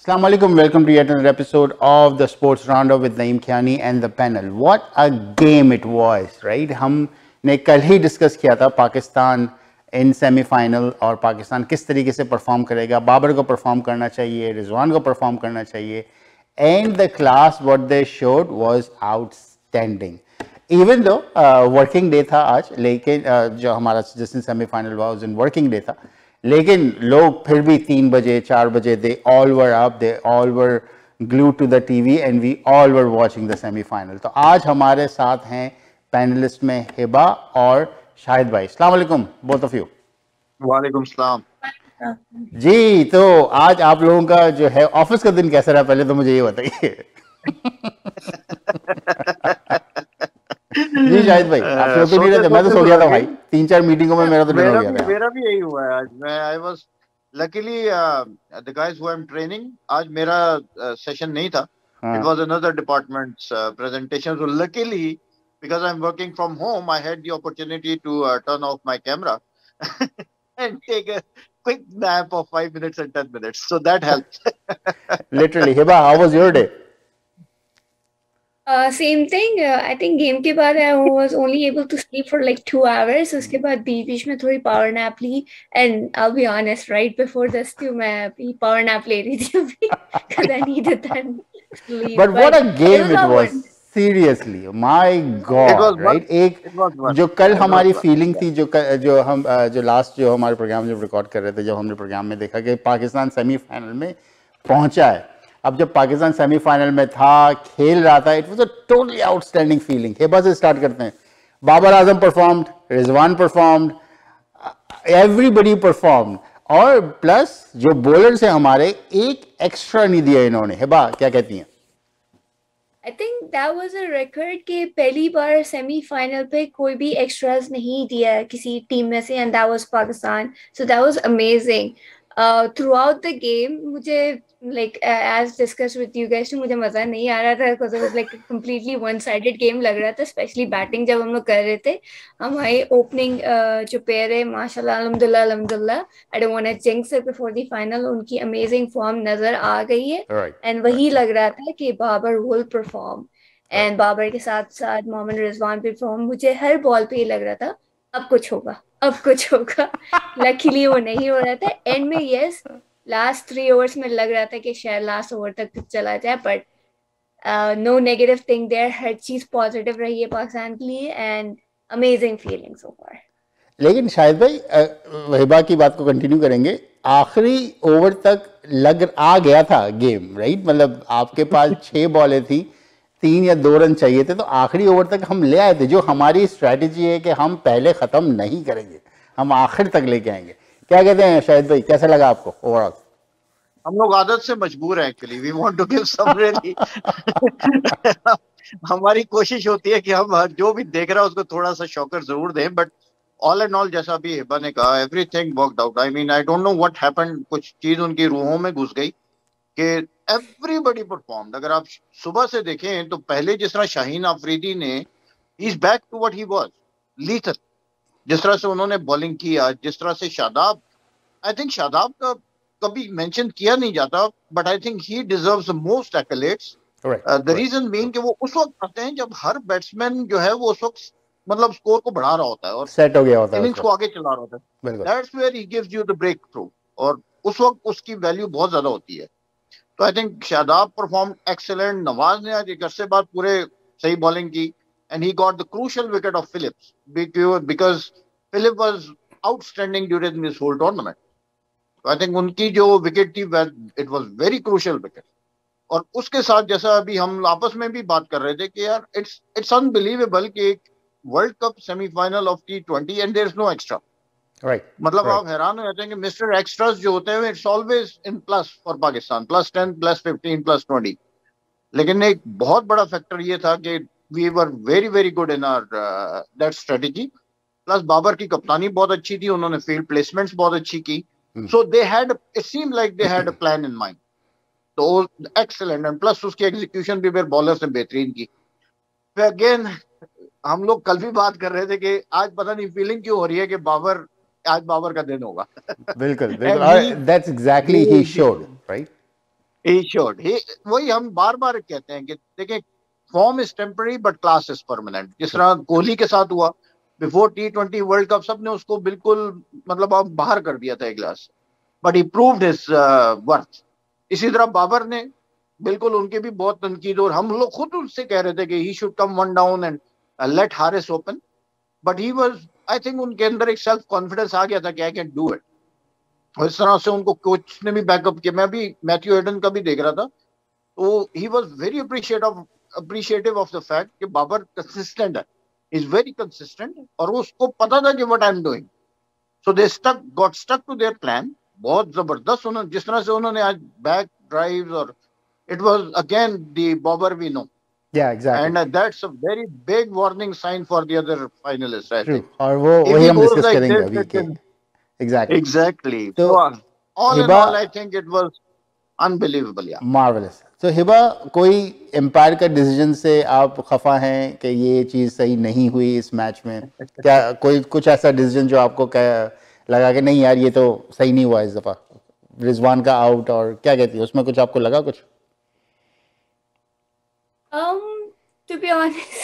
Assalamu alaikum, welcome to yet another episode of the Sports Roundup with Naeem Tariq and the panel. What a game it was, right? हमने कल ही discuss किया था पाकिस्तान इन semifinal और पाकिस्तान किस तरीके से perform करेगा, बाबर को परफॉर्म करना चाहिए, रिजवान को परफॉर्म करना चाहिए, and the class what they showed was outstanding. Even though working day था आज, लेकिन जो हमारा जिस दिन सेमीफाइनल हुआ उस दिन वर्किंग डे था, लेकिन लोग फिर भी 3 बजे 4 बजे they all were up, they all were glued to the TV and we all were watching the semi-final. तो आज हमारे साथ हैं पैनलिस्ट में हिबा और शाहिद भाई. अस्सलाम वालेकुम बोथ ऑफ यू. वालेकुम सलाम जी, तो आज आप लोगों का जो है ऑफिस का दिन कैसा रहा, पहले तो मुझे ये बताइए. जी शाहिद भाई, आप सो तो नहीं रहे थे? मैं तो सो गया था भाई, 3-4 मीटिंगों में मेरा तो डिनर हो गया था. मेरा भी यही हुआ है आज. मैं I was luckily the guys who I am training, आज मेरा सेशन नहीं था. It was another departments presentation. So luckily because I am working from home I had the opportunity to turn off my camera and take a quick nap of 5 minutes and 10 minutes. So that helped. Literally. Hiba, how was your day? Same thing. I think game के बाद I was only able to sleep for like 2 hours. उसके बाद बीच में थोड़ी power nap Lee. And I'll be honest, right before this too, मैं अभी power nap ले रही थी अभी because I needed that sleep. But what a game it was. Seriously, my God, right? एक जो कल हमारी फीलिंग थी, जो लास्ट जो हमारे प्रोग्राम जब रिकॉर्ड कर रहे थे, जब हमने प्रोग्राम में देखा कि पाकिस्तान सेमीफाइनल में पहुंचा है. अब जब पाकिस्तान सेमीफाइनल में था, खेल रहा था, it was a totally outstanding feeling. हिबा से स्टार्ट करते हैं. Babar Azam performed, Rizwan performed, everybody performed, और प्लस जो बॉलर्स हैं हमारे, एक एक्स्ट्रा नहीं दिया इन्होंने. हिबा क्या कहती हैं? I think that was a record कि पहली बार सेमीफाइनल पे कोई भी एक्स्ट्रास नहीं दिया किसी टीम में से, and that was Pakistan. So that was amazing. Throughout the game मुझे like as discussed with you guys, मुझे मजा नहीं आ रहा था because it was like a completely one-sided game लग रहा था, especially batting जब हम लोग कर रहे थे. हमारी opening जो pair है, माशाल्लाह अल्हम्दुलिल्लाह, I don't want to jinx it before the final, उनकी amazing form नजर आ गई है. And वही लग रहा था कि Babar will perform, and Babar के साथ साथ मोहम्मद रिजवान भी perform. मुझे हर बॉल पे ये लग रहा था अब कुछ होगा, अब कुछ होगा. लकीली वो नहीं हो रहा था. एंड में यस, लास्ट 3 ओवर्स में लग रहा था कि शायद लास्ट ओवर तक चला जाए, but no negative thing there. हर चीज पॉजिटिव रही है पाकिस्तान के लिए, and amazing feeling so far. लेकिन शाहिद भाई, हिबा की बात को कंटिन्यू करेंगे. आखिरी ओवर तक आ गया था गेम, राइट? मतलब आपके पास 6 बॉलें थी, 3 या 2 रन चाहिए थे, तो आखिरी ओवर तक हम ले आए थे. जो हमारी स्ट्रैटेजी है कि हम पहले खत्म नहीं करेंगे, हम आखिर तक लेके आएंगे. क्या कहते हैं शाहिद भाई, कैसा लगा आपको ओवरऑल? हम लोग आदत से मजबूर हैं actually. We want to give some really. हमारी कोशिश होती है कि हम जो भी देख रहा है उसको थोड़ा सा शॉकर जरूर दें, बट ऑल एंड ऑल जैसा भी हिबा ने कहा, everything worked out. I mean I don't know what happened. कुछ चीज उनकी रूहों में घुस गई कि एवरीबॉडी परफॉर्म्ड. अगर आप सुबह से देखें तो पहले जिस तरह शाहीन अफरीदी ने, he is back to what he was, lethal. जिस तरह से उन्होंने बॉलिंग की आज, जिस तरह से शादाब, आई थिंक शादाब का कभी मेंशन किया नहीं जाता, but I think he deserves the most accolades. The reason being कि वो उस वक्त आते हैं जब हर बैट्समैन जो है वो उस वक्त मतलब स्कोर को बढ़ा रहा होता है और सेट हो गया होता है, इनिंग्स को आगे चला रहा होता है. That's where he gives you the break through, और उस वक्त उसकी वैल्यू बहुत ज्यादा होती है. तो I think Shadab perform excellent. Nawaz ने आज एक अरसे बाद पूरे सही बॉलिंग की, and he got the crucial wicket of Phillips because Phillips was outstanding during this whole tournament. So I think उनकी जो विकेट थी, it was very crucial wicket. और उसके साथ जैसा अभी हम आपस में भी बात कर रहे थे कि यार it's unbelievable कि एक world cup semifinal of T20 and there is no extra. मतलब आप हैरान हो जाते हैं कि मिस्टर एक्स्ट्रास जो होते हैं it's always in plus for Pakistan, +10, +15, +20. लेकिन एक बहुत बड़ा फैक्टर ये था कि we were very very good in our that strategy. Plus Babar की कप्तानी बहुत अच्छी थी, उन्होंने फील्ड प्लेसमेंट्स बहुत अच्छी की. So they had, it seemed like they had a plan in mind. तो एक्सेलेंट. एंड प्लस उसकी एग्जीक्यूशन भी फिर बॉलर्स ने बेहतरीन की. फिर अगेन हम लोग कल भी बात कर रहे थे कि आज पता नहीं फीलिंग क्यों हो रही है कि आज बाबर का दिन होगा. बिल्कुल बिल्कुल. That's exactly he showed, right? he showed he वही हम बार बार कहते हैं कि देखिए form is temporary but class is permanent. जिस तरह कोहली के साथ हुआ बिफोर T20 वर्ल्ड कप, सबने उसको बिल्कुल मतलब अब बाहर कर दिया था एक गिलास, but he proved his worth. इसी तरह बाबर ने बिल्कुल, उनके भी बहुत तनकीद, और हम लोग खुद उनसे कह रहे थे कि he should come one down and let Haris open, but he was, I think उनके अंदर एक सेल्फ कॉन्फिडेंस आ गया था कि आई कैन डू इट। और इस तरह से उनको कोच ने भी बैकअप किया। मैं भी मैथ्यू एडन का भी देख रहा था, तो he was very appreciative of the fact कि बाबर कंसिस्टेंट है, इज वेरी कंसिस्टेंट, और उसको पता था कि what I am doing. So they got stuck to their plan. बहुत जबरदस्त उन्होंने, जिस तरह से उन्होंने आज बैक ड्राइव्स, और it was again the Babar we know. Yeah, exactly. And that's a very big warning sign for the other finalists, I True. think. और वो If वही he हम goes डिस्कस like करेंगे this, अभी it के can... exactly. Exactly. तो So, all in Hiba all, I think it was unbelievable. Yeah. Marvellous. तो हिबा, कोई एम्पायर का डिसीजन से आप खफा हैं कि ये चीज़ सही नहीं हुई इस मैच में? क्या कोई कुछ ऐसा डिसीजन जो आपको लगा कि नहीं यार ये तो सही नहीं हुआ इस दफ़ा, रिजवान का आउट, और क्या कहती है उसमें, कुछ आपको लगा कुछ? To be honest,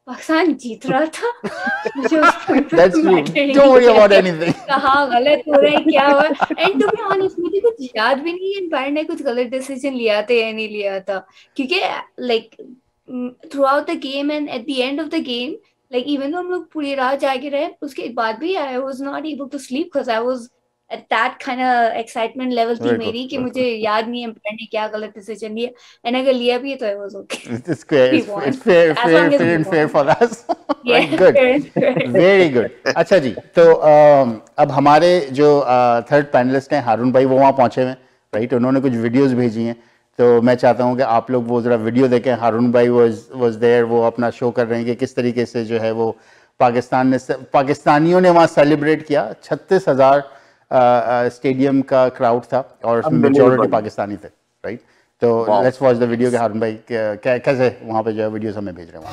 पाकिस्तान जीत रहा था। मुझे उस पॉइंट पे That's true. Matter Don't worry नहीं about किया anything. कहाँ गलत हो रहा है क्या हुआ। एंड टू बी ऑनेस्ट मुझे कुछ याद भी नहीं है एम्पायर ने कुछ गलत डिसीजन लिया था या नहीं लिया था, क्योंकि like through out the game and at the end of the game, like even तो हम लोग पूरी रात जागे रहे, उसके बाद भी I was not able to sleep because I was at that kind of excitement level थी बिल्कुल मेरी कि बिल्कुल। मुझे याद नहीं है एम्पायर ने क्या गलत डिसीजन लिया। एंड अगर लिया भी है तो I was okay, It's fair. we It's won fair, as fair, long as fair we and fair won. for us. Right, Yeah, good. fair and fair. Very good. अच्छा जी, तो अब हमारे जो थर्ड पैनलिस्ट हैं हारून भाई, वो वहाँ पहुँचे हुए हैं, राइट? उन्होंने कुछ वीडियोस भेजी हैं, तो मैं चाहता हूँ कि आप लोग वो ज़रा वीडियो देखें। हारून भाई वाज देयर, वो अपना शो कर रहे हैं कि किस तरीके से जो है वो पाकिस्तानियों ने वहाँ सेलिब्रेट किया। 36,000 स्टेडियम का क्राउड था, और उसमें मेजॉरिटी पाकिस्तानी थे, राइट? तो लेट्स वॉच द वीडियो के हारून भाई कैसे वहाँ पे जो है वीडियोस हमें भेज रहे हैं।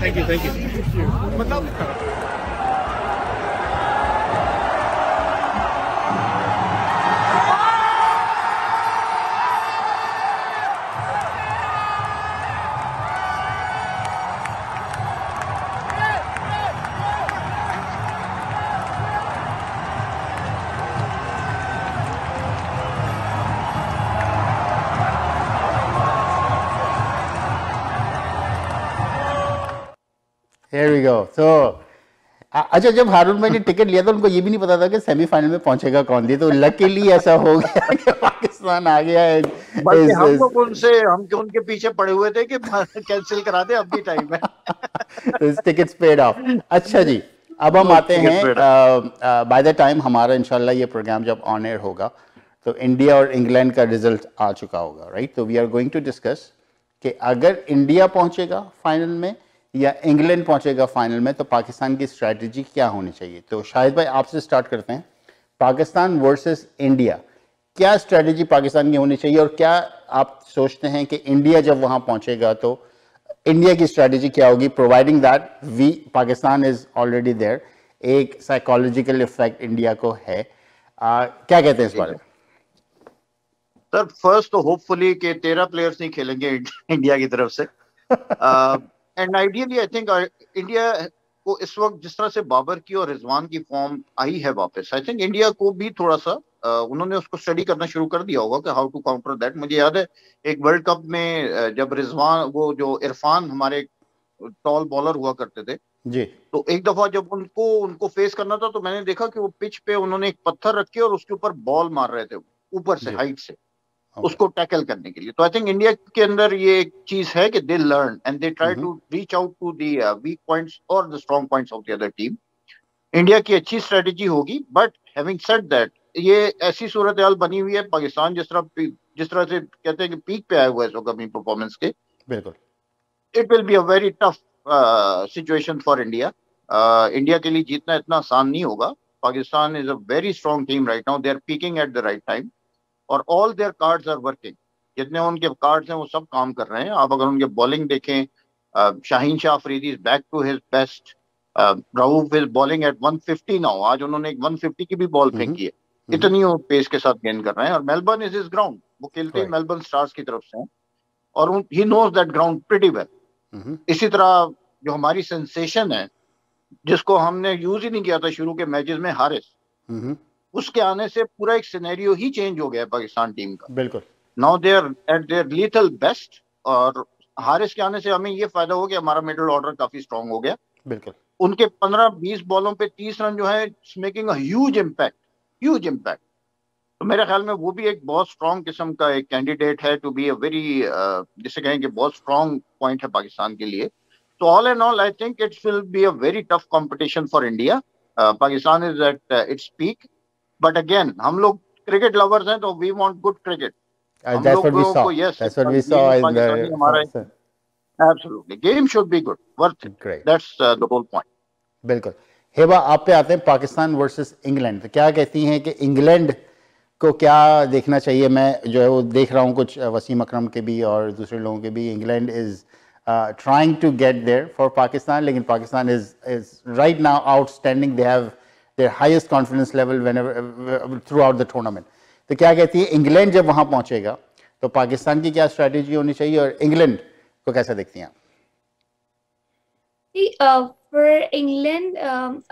Thank you. मतलब Here we go. So, अच्छा, जब हारून भाई ने टिकट लिया था उनको ये भी नहीं पता था कि सेमीफाइनल में पहुंचेगा कौन थी, तो लकीली ऐसा हो गया कि पाकिस्तान आ गया है। बल्कि हम लोग उनके पीछे पड़े हुए थे कि कैंसिल करा दे, अब भी टाइम है। Tickets paid of. अच्छा जी, अब हम आते हैं, बाय द टाइम हमारा इंशाल्लाह ये प्रोग्राम जब ऑन एयर होगा तो इंडिया और इंग्लैंड का रिजल्ट आ चुका होगा, राइट? तो we are going to discuss कि अगर इंडिया पहुंचेगा फाइनल में या इंग्लैंड पहुंचेगा फाइनल में, तो पाकिस्तान की स्ट्रैटेजी क्या होनी चाहिए। तो शाहिद भाई आपसे स्टार्ट करते हैं। पाकिस्तान वर्सेस इंडिया, क्या स्ट्रैटेजी पाकिस्तान की होनी चाहिए, और क्या आप सोचते हैं कि इंडिया जब वहां पहुंचेगा तो इंडिया की स्ट्रैटेजी क्या होगी, providing that Pakistan is already there, एक साइकोलॉजिकल इफेक्ट इंडिया को है। क्या कहते हैं इस बारे में? सर फर्स्ट तो होपफुली कि 13 प्लेयर्स नहीं खेलेंगे इंडिया की तरफ से। And ideally I think India को इस वक्त जिस तरह से बाबर की और रिजवान की फॉर्म आई है वापस, आई थिंक इंडिया को भी थोड़ा सा उन्होंने उसको स्टडी करना शुरू कर दिया होगा कि हाउ टू काउंटर दैट। मुझे याद है एक वर्ल्ड कप में जब रिजवान, वो जो इरफान हमारे टॉल बॉलर हुआ करते थे जी, तो एक दफा जब उनको फेस करना था तो मैंने देखा कि वो पिच पे उन्होंने एक पत्थर रख के और उसके ऊपर बॉल मार रहे थे ऊपर से, हाइट से, उसको टैकल करने के लिए। तो आई थिंक इंडिया के अंदर ये एक चीज है कि they learn and they try to reach out to the weak points और the strong points of the other team. India की अच्छी स्ट्रेटेजी होगी, बट हैविंग सेड दैट ये ऐसी सूरत हाल बनी हुई है, पाकिस्तान जिस तरह से कहते हैं कि पीक पे आया हुआ है इस वक्त अपनी परफॉर्मेंस के, बिल्कुल it will be a very tough situation for India. India के लिए जीतना इतना आसान नहीं होगा। Pakistan is a very strong team right now. They are peaking at the right time. और all their cards are working. जितने उनके कार्ड्स हैं वो सब काम कर रहे हैं. आप अगर उनके बॉलिंग देखें, Shaheen Shah Afridi is back to his best. Rauf is bowling at 150 now. आज उन्होंने एक 150 की भी बॉल फेंकी है. इतनी वो पेस के साथ गेंद कर रहे हैं. और मेलबर्न इज हिज ग्राउंड. वो खेलते ही मेलबर्न स्टार्स की तरफ से हैं और he knows that ground pretty well. इसी तरह जो हमारी सेंसेशन है, जिसको हमने यूज ही नहीं किया था शुरू के मैचेस में, हारिस, उसके आने से पूरा एक सिनेरियो ही चेंज हो गया है पाकिस्तान टीम का. बिल्कुल. Now they are at their lethal best. और हारिस के आने से हमें ये फायदा हो गया, हमारा मिडिल ऑर्डर काफी स्ट्रांग हो गया. बिल्कुल. उनके 15-20 बॉलों पे 30 रन जो है, it's making a huge impact. तो मेरे ख्याल में वो भी एक बहुत स्ट्रांग किस्म का एक कैंडिडेट है टू बी अ वेरी, जिसे कहें कि बहुत स्ट्रांग पॉइंट है पाकिस्तान के लिए. तो all and all I think it's will be a very tough competition for India. Pakistan is at its peak. But again हम लोग क्रिकेट लवर्स हैं तो वी वांट गुड क्रिकेट. हम लोगों को That's what we saw in the absolutely game should be good, worth it. Great. That's the whole point. बिल्कुल. हिबा, आप पे आते हैं पाकिस्तान वर्सेस इंग्लैंड. तो क्या कहती हैं कि इंग्लैंड को क्या देखना चाहिए? मैं जो है वो देख रहा हूँ कुछ वसीम अकरम के भी और दूसरे लोगों के भी. England is trying to get there for Pakistan, लेकिन Pakistan is right now outstanding. They have their highest confidence level whenever throughout the tournament. तो क्या कहती है, इंग्लैंड जब वहां पहुंचेगा तो पाकिस्तान की क्या स्ट्रेटेजी होनी चाहिए और इंग्लैंड को कैसा देखती हैं आप? फॉर इंग्लैंड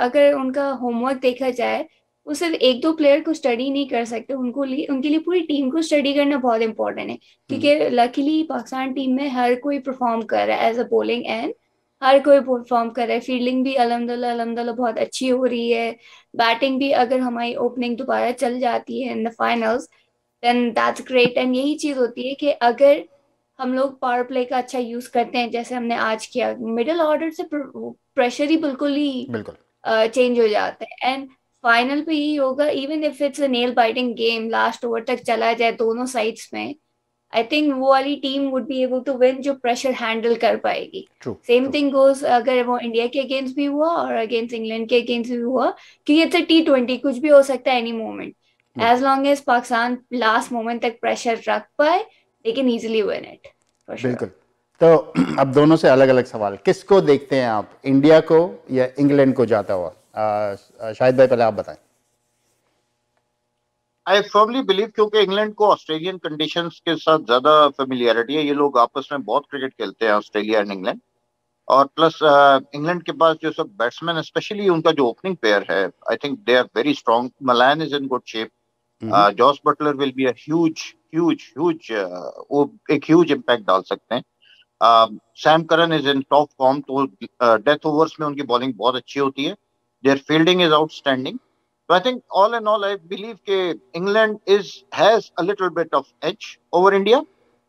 अगर उनका होमवर्क देखा जाए, वो सिर्फ एक दो प्लेयर को स्टडी नहीं कर सकते, उनके लिए पूरी टीम को स्टडी करना बहुत इंपॉर्टेंट है. क्योंकि लकीली पाकिस्तान टीम में हर कोई परफॉर्म कर रहा है एज अ बॉलिंग एंड हर कोई परफॉर्म कर रहा है. फील्डिंग भी अल्हम्दुलिल्लाह बहुत अच्छी हो रही है. बैटिंग भी अगर हमारी ओपनिंग दोबारा चल जाती है in the finals then that's great. And यही चीज होती है कि अगर हम लोग पावर प्ले का अच्छा यूज करते हैं जैसे हमने आज किया, मिडिल ऑर्डर से प्रेशर ही बिल्कुल चेंज हो जाता है. एंड फाइनल पे ही होगा, even if it's a nail biting game, last over तक चला जाए दोनों साइड्स में, आई थिंक वो वाली team would be able to win जो प्रेशर हैंडल कर पाएगी. सेम थिंग गोज अगर वो इंडिया के अगेंस्ट भी हुआ और अगेंस्ट इंग्लैंड के अगेंस्ट भी हुआ, क्योंकि इट्स अ T20, कुछ भी हो सकता है any moment. As long as Pakistan last moment तक प्रेशर रख पाए, they can easily win it. बिल्कुल. तो अब दोनों से अलग अलग सवाल, किसको देखते हैं आप, इंडिया को या इंग्लैंड को जाता हुआ? शाहिद भाई पहले आप बताएं. आई फर्मली बिलीव, क्योंकि इंग्लैंड को ऑस्ट्रेलियन कंडीशंस के साथ ज्यादा फेमिलियरिटी है. ये लोग आपस में बहुत क्रिकेट खेलते हैं, ऑस्ट्रेलिया एंड इंग्लैंड. और प्लस इंग्लैंड के पास जो सब बैट्समैन, स्पेशली उनका जो ओपनिंग पेयर है, I think they are very strong. Malan is in good shape. Jos Buttler will be a huge वो एक ह्यूज इम्पैक्ट डाल सकते हैं. Sam Curran is in top form. तो डेथ ओवर्स में उनकी बॉलिंग बहुत अच्छी होती है. Their fielding is outstanding. So I think all in all, I believe that England has a little bit of edge over India.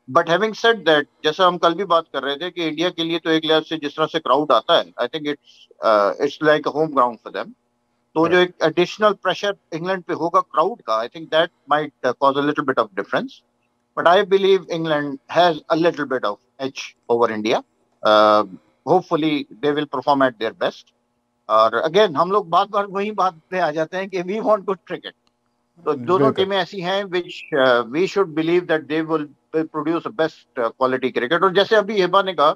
But having said that, जैसा हम कल भी बात कर रहे थे कि इंडिया के लिए तो एक लिहाज से जिस तरह से क्राउड आता है, I think it's like a home ground for them. तो जो एक additional pressure इंग्लैंड पे होगा क्राउड का, I think that might cause a little bit of difference. But I believe England has a little bit of edge over India. Hopefully they will perform at their best. और again हम लोग बार बार वही बात पे आ जाते हैं कि वी वांट गुड क्रिकेट. तो दोनों टीमें ऐसी हैं which we should believe that they will produce best quality cricket. और जैसे अभी हिबा ने कहा,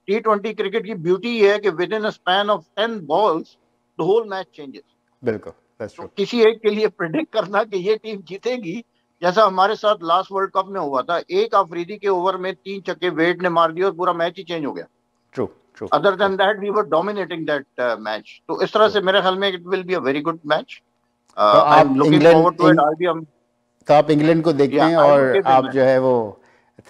T20 क्रिकेट की ब्यूटी ये है कि within a span of 10 balls the whole match changes. बिल्कुल, दैट्स ट्रू. किसी एक के लिए प्रेडिक्ट करना कि ये टीम जीतेगी, जैसा हमारे साथ लास्ट वर्ल्ड कप में हुआ था, एक अफरीदी के ओवर में 3 छक्के वेड ने मार दिए और पूरा मैच ही चेंज हो गया. True. Other than that, we were dominating that match. तो इस तरह से मेरे ख्याल में it will be a very good match. I'm looking forward to it. तो आप इंग्लैंड को देखते हैं और आप जो है वो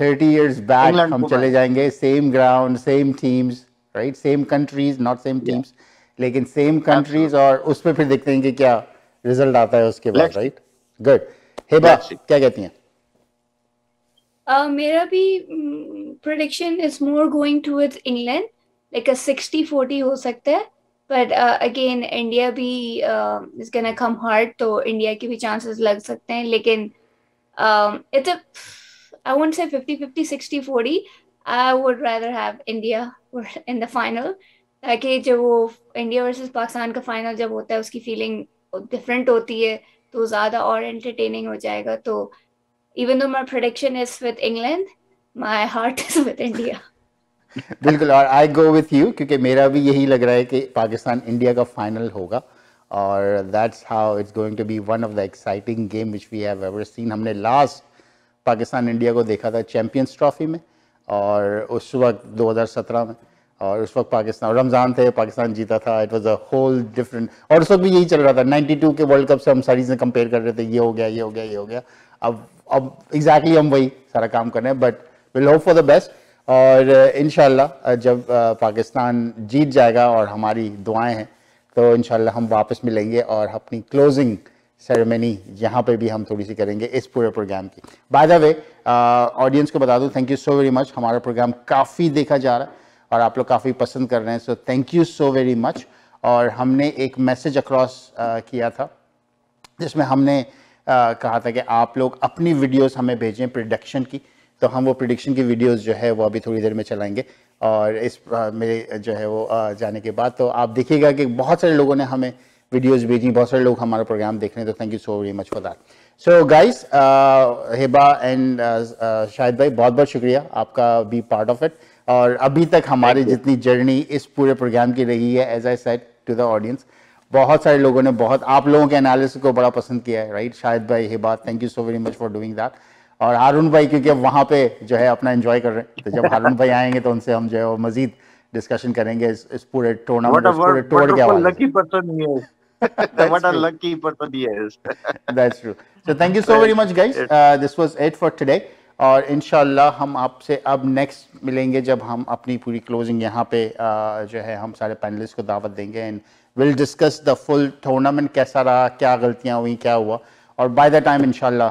30 years back हम चले जाएंगे, same ground, same teams, right, same countries, not same teams, लेकिन सेम कंट्रीज, और उस पर फिर देखते हैं कि क्या रिजल्ट आता है उसके बाद, राइट. गुड. हिबा क्या कहती हैं? मेरा भी prediction is more going towards England, like अ 60-40 हो सकता है. बट अगेन इंडिया भी इज गोना कम हार्ड, तो इंडिया के भी चांसेस लग सकते हैं. लेकिन it's I won't say 50-50, 60-40. I would rather have India in the final, ताकि जब वो इंडिया वर्सेस पाकिस्तान का फाइनल जब होता है उसकी फीलिंग डिफरेंट होती है तो ज़्यादा और एंटरटेनिंग हो जाएगा. तो even though my prediction is with England, my heart is with India. बिल्कुल, और आई गो विथ यू क्योंकि मेरा भी यही लग रहा है कि पाकिस्तान इंडिया का फाइनल होगा और that's how it's going to be one of the exciting game which we have ever seen. हमने लास्ट पाकिस्तान इंडिया को देखा था चैंपियंस ट्रॉफी में और उस वक्त 2017 में, और उस वक्त पाकिस्तान रमज़ान थे, पाकिस्तान जीता था. It was a whole different, और उस वक्त भी यही चल रहा था. 92 के वर्ल्ड कप से हम सारी चीज़ें कंपेयर कर रहे थे, ये हो गया ये हो गया ये हो गया. अब एग्जैक्टली हम वही सारा काम कर रहे हैं, but will hope for the best. और इंशाल्लाह जब पाकिस्तान जीत जाएगा और हमारी दुआएं हैं तो इंशाल्लाह हम वापस मिलेंगे और अपनी क्लोजिंग सेरेमनी यहाँ पे भी हम थोड़ी सी करेंगे इस पूरे प्रोग्राम की. बाय द वे ऑडियंस को बता दूं, thank you so very much. हमारा प्रोग्राम काफ़ी देखा जा रहा है और आप लोग काफ़ी पसंद कर रहे हैं, so thank you so very much. और हमने एक मैसेज अक्रॉस किया था जिसमें हमने कहा था कि आप लोग अपनी वीडियोस हमें भेजें प्रिडिक्शन की, तो हम वो प्रिडिक्शन की वीडियोस जो है वो अभी थोड़ी देर में चलाएंगे. और इस मेरे जो है वो जाने के बाद तो आप देखिएगा कि बहुत सारे लोगों ने हमें वीडियोस भेजी, बहुत सारे लोग हमारा प्रोग्राम देख रहे हैं, तो thank you so very much for that. So guys, Hiba and Shahid भाई, बहुत बहुत शुक्रिया आपका बी पार्ट ऑफ इट. और अभी तक हमारी जितनी जर्नी इस पूरे प्रोग्राम की रही है, as I said to the audience, बहुत सारे लोगों ने बहुत आप लोगों के एनालिसिस को बड़ा पसंद किया है, राइट? शाहिद भाई, Hiba, thank you so very much for doing that. और हारून भाई क्योंकि अब वहाँ पे जो है अपना एंजॉय कर रहे हैं, तो जब हारून भाई आएंगे तो उनसे हम जो है वो मजीद डिस्कशन करेंगे इस पूरे टूर्नामेंट, इस पूरे टूर के हवाले से. What a lucky person he is. That's true. So thank you so very much guys. This was it for today. और इंशाल्लाह हम आपसे अब नेक्स्ट मिलेंगे जब हम अपनी पूरी क्लोजिंग यहाँ पे जो है हम सारे पैनलिस्ट को दावत देंगे and will discuss the full tournament, कैसा रहा, क्या गलतियाँ हुई, क्या हुआ. और बाय द टाइम इंशाल्लाह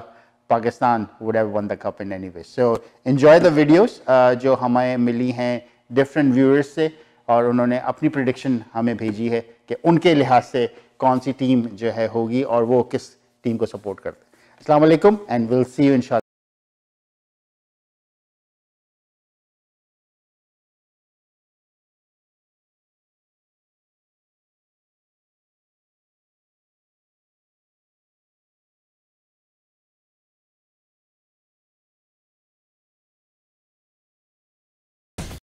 Pakistan would have won the cup in any way. So enjoy the videos जो हमें मिली हैं डिफरेंट व्यूअर्स से, और उन्होंने अपनी प्रिडिक्शन हमें भेजी है कि उनके लिहाज से कौन सी टीम जो है होगी और वो किस टीम को सपोर्ट करते हैं. अस्सलाम वालेकुम एंड विल सी यू इंशाल्लाह.